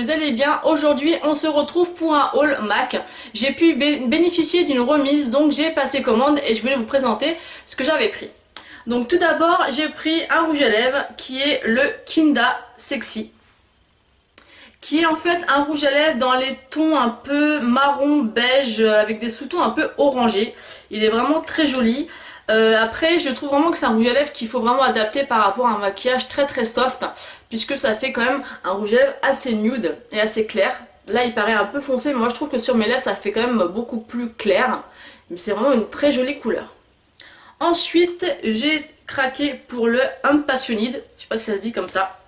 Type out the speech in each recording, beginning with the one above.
vous allez bien. Aujourd'hui on se retrouve pour un haul MAC. J'ai pu bénéficier d'une remise, donc j'ai passé commande et je voulais vous présenter ce que j'avais pris. Donc tout d'abord j'ai pris un rouge à lèvres qui est le Kinda Sexy, qui est en fait un rouge à lèvres dans les tons un peu marron beige avec des sous-tons un peu orangés. Il est vraiment très joli. Après je trouve vraiment que c'est un rouge à lèvres qu'il faut vraiment adapter par rapport à un maquillage très soft, puisque ça fait quand même un rouge à lèvres assez nude et assez clair. Là il paraît un peu foncé, mais moi je trouve que sur mes lèvres ça fait quand même beaucoup plus clair, mais c'est vraiment une très jolie couleur. Ensuite j'ai craqué pour le Unpassioned, je sais pas si ça se dit comme ça.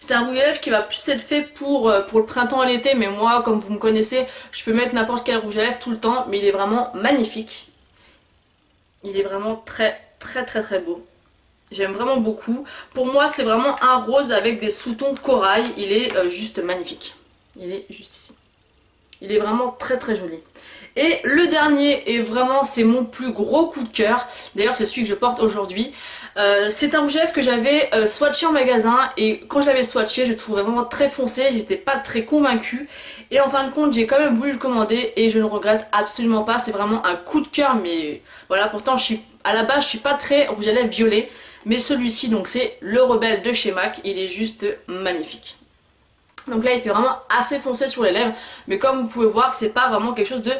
C'est un rouge à lèvres qui va plus être fait pour le printemps et l'été, mais moi comme vous me connaissez, je peux mettre n'importe quel rouge à lèvres tout le temps, mais il est vraiment magnifique. Il est vraiment très beau. J'aime vraiment beaucoup. Pour moi c'est vraiment un rose avec des sous-tons corail. Il est juste magnifique. Il est juste ici. Il est vraiment très joli. Et le dernier, et vraiment c'est mon plus gros coup de cœur, d'ailleurs c'est celui que je porte aujourd'hui, c'est un rouge à lèvres que j'avais swatché en magasin, et quand je l'avais swatché je le trouvais vraiment très foncé, j'étais pas très convaincue, et en fin de compte j'ai quand même voulu le commander et je ne regrette absolument pas. C'est vraiment un coup de cœur, mais voilà, pourtant à la base je suis pas très rouge à lèvres violet, mais celui-ci donc c'est le Rebelle de chez MAC, il est juste magnifique. Donc là il fait vraiment assez foncé sur les lèvres, mais comme vous pouvez voir c'est pas vraiment quelque chose de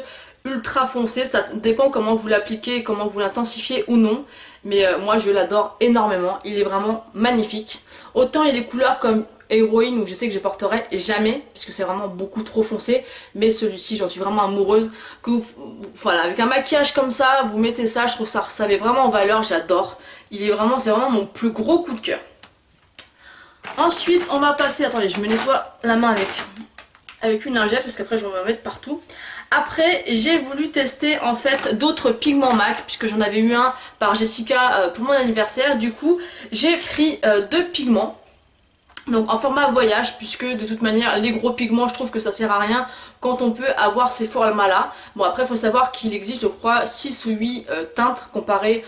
ultra foncé, ça dépend comment vous l'appliquez, comment vous l'intensifiez ou non, mais moi je l'adore énormément, il est vraiment magnifique. Autant il y a des couleurs comme Héroïne où je sais que je porterai jamais puisque c'est vraiment beaucoup trop foncé, mais celui-ci j'en suis vraiment amoureuse. Voilà, avec un maquillage comme ça vous mettez ça, je trouve ça met vraiment en valeur, j'adore. C'est vraiment mon plus gros coup de cœur. Ensuite on va passer, attendez je me nettoie la main avec une lingette parce qu'après je vais me mettre partout. Après j'ai voulu tester en fait d'autres pigments MAC puisque j'en avais eu un par Jessica pour mon anniversaire. Du coup j'ai pris deux pigments, donc en format voyage, puisque de toute manière les gros pigments je trouve que ça sert à rien quand on peut avoir ces formats là. Bon après il faut savoir qu'il existe je crois 6 ou 8 teintes comparé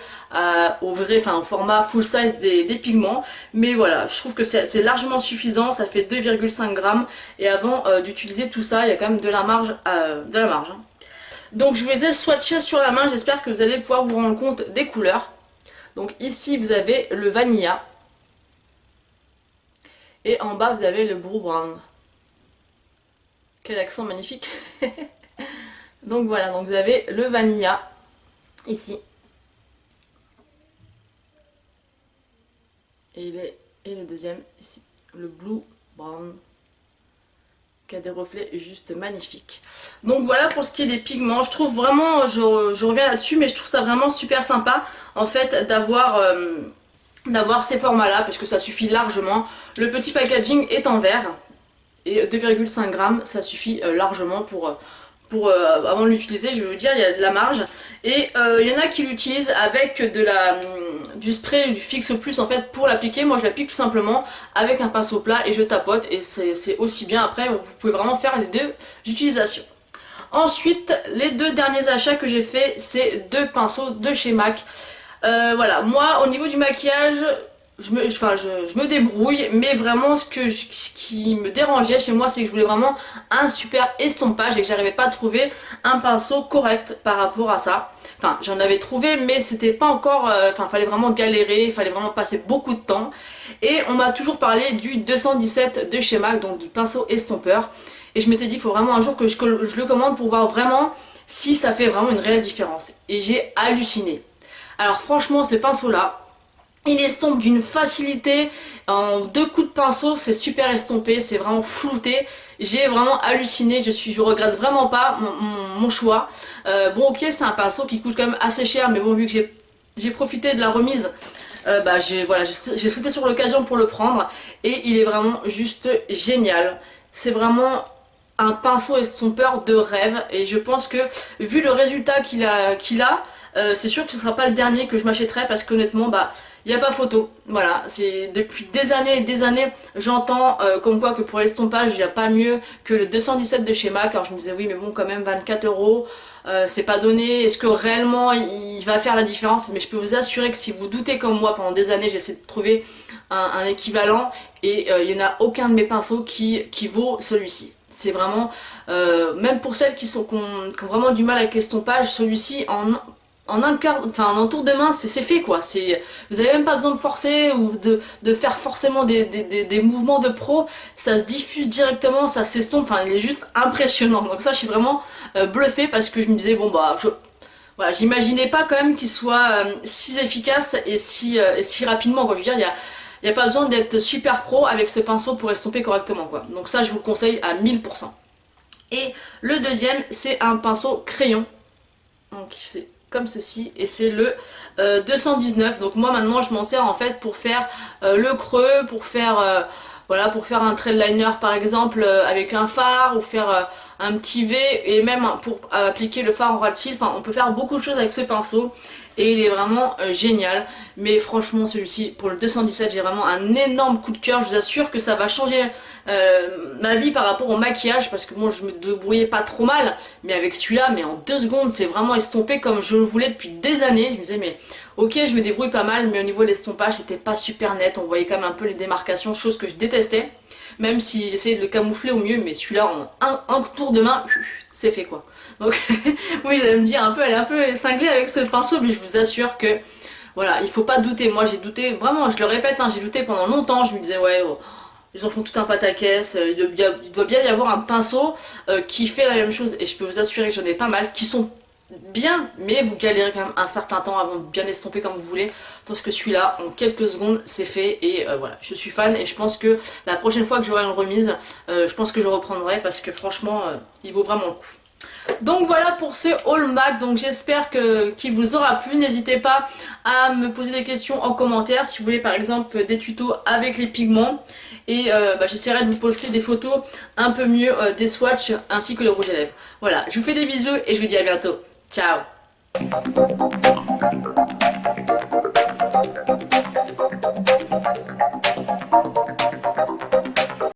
au vrai, enfin au format full size des pigments, mais voilà je trouve que c'est largement suffisant, ça fait 2,5 grammes et avant d'utiliser tout ça il y a quand même de la marge, hein. Donc je les ai swatchés sur la main, j'espère que vous allez pouvoir vous rendre compte des couleurs. Donc ici vous avez le Vanilla et en bas vous avez le Blue Brown. Quel accent magnifique. Donc voilà, donc vous avez le Vanilla ici. Et le deuxième ici, le Blue Brown, qui a des reflets juste magnifiques. Donc voilà pour ce qui est des pigments. Je trouve vraiment, je reviens là-dessus, mais je trouve ça vraiment super sympa en fait d'avoir ces formats là, parce que ça suffit largement. Le petit packaging est en verre et 2,5 grammes ça suffit largement pour avant de l'utiliser, je vais vous dire, il y a de la marge. Et il y en a qui l'utilisent avec du spray, du fixe plus en fait pour l'appliquer. Moi je l'applique tout simplement avec un pinceau plat et je tapote, et c'est aussi bien. Après vous pouvez vraiment faire les deux utilisations. Ensuite les deux derniers achats que j'ai fait, c'est deux pinceaux de chez MAC. Voilà, moi au niveau du maquillage je me débrouille, mais vraiment ce qui me dérangeait chez moi c'est que je voulais vraiment un super estompage et que j'arrivais pas à trouver un pinceau correct par rapport à ça. Enfin j'en avais trouvé, mais c'était pas encore, fallait vraiment galérer, il fallait vraiment passer beaucoup de temps. Et on m'a toujours parlé du 217 de chez MAC, donc du pinceau estompeur, et je m'étais dit il faut vraiment un jour que je le commande pour voir vraiment si ça fait vraiment une réelle différence. Et j'ai halluciné. Alors franchement ce pinceau là, il estompe d'une facilité, en deux coups de pinceau c'est super estompé, c'est vraiment flouté. J'ai vraiment halluciné, je regrette vraiment pas mon choix. Bon ok c'est un pinceau qui coûte quand même assez cher, mais bon vu que j'ai profité de la remise, j'ai sauté sur l'occasion pour le prendre, et il est vraiment juste génial. C'est vraiment un pinceau estompeur de rêve, et je pense que vu le résultat qu'il a, c'est sûr que ce sera pas le dernier que je m'achèterai, parce qu'honnêtement il n'y a pas photo. Voilà, c'est depuis des années et des années j'entends comme quoi que pour l'estompage il n'y a pas mieux que le 217 de chez MAC. Alors je me disais oui mais bon quand même 24 €, c'est pas donné, est-ce que réellement il va faire la différence, mais je peux vous assurer que si vous doutez comme moi, pendant des années j'ai essayé de trouver un équivalent et il n'y en a aucun de mes pinceaux qui vaut celui-ci. C'est vraiment, même pour celles qui ont vraiment du mal avec l'estompage, celui-ci en un tour de main c'est fait quoi. Vous avez même pas besoin de forcer ou de faire forcément des mouvements de pro, ça se diffuse directement, ça s'estompe, enfin il est juste impressionnant. Donc ça je suis vraiment bluffée parce que je me disais bon bah voilà, j'imaginais pas quand même qu'il soit si efficace et si rapidement quoi. Je veux dire, il y a pas besoin d'être super pro avec ce pinceau pour estomper correctement quoi. Donc ça je vous le conseille à 1000%. Et le deuxième c'est un pinceau crayon. Donc c'est comme ceci et c'est le 219. Donc moi maintenant je m'en sers en fait pour faire le creux, pour faire voilà, pour faire un trail liner par exemple avec un phare ou faire un petit V et même pour appliquer le phare en ras de cils. Enfin on peut faire beaucoup de choses avec ce pinceau et il est vraiment génial. Mais franchement celui-ci pour le 217 j'ai vraiment un énorme coup de cœur. Je vous assure que ça va changer ma vie par rapport au maquillage parce que moi je me débrouillais pas trop mal, mais avec celui-là mais en 2 secondes c'est vraiment estompé comme je le voulais depuis des années. Je me disais mais ok je me débrouille pas mal, mais au niveau de l'estompage c'était pas super net, on voyait quand même un peu les démarcations, chose que je détestais, même si j'essayais de le camoufler au mieux, mais celui-là en un tour de main c'est fait quoi. Donc oui vous allez me dire un peu, elle est un peu cinglée avec ce pinceau, mais je vous assure que voilà, il faut pas douter. Moi j'ai douté, vraiment je le répète hein, j'ai douté pendant longtemps, je me disais ouais oh, ils en font tout un pataquès, il doit bien y avoir un pinceau qui fait la même chose, et je peux vous assurer que j'en ai pas mal qui sont bien, mais vous galérez quand même un certain temps avant de bien estomper comme vous voulez, tandis que celui-là en quelques secondes c'est fait. Et voilà, je suis fan et je pense que la prochaine fois que j'aurai une remise je pense que je reprendrai parce que franchement il vaut vraiment le coup. Donc voilà pour ce haul MAC, donc j'espère qu'il vous aura plu. N'hésitez pas à me poser des questions en commentaire si vous voulez par exemple des tutos avec les pigments, et j'essaierai de vous poster des photos un peu mieux des swatchs ainsi que le rouge à lèvres. Voilà, je vous fais des bisous et je vous dis à bientôt. Ciao.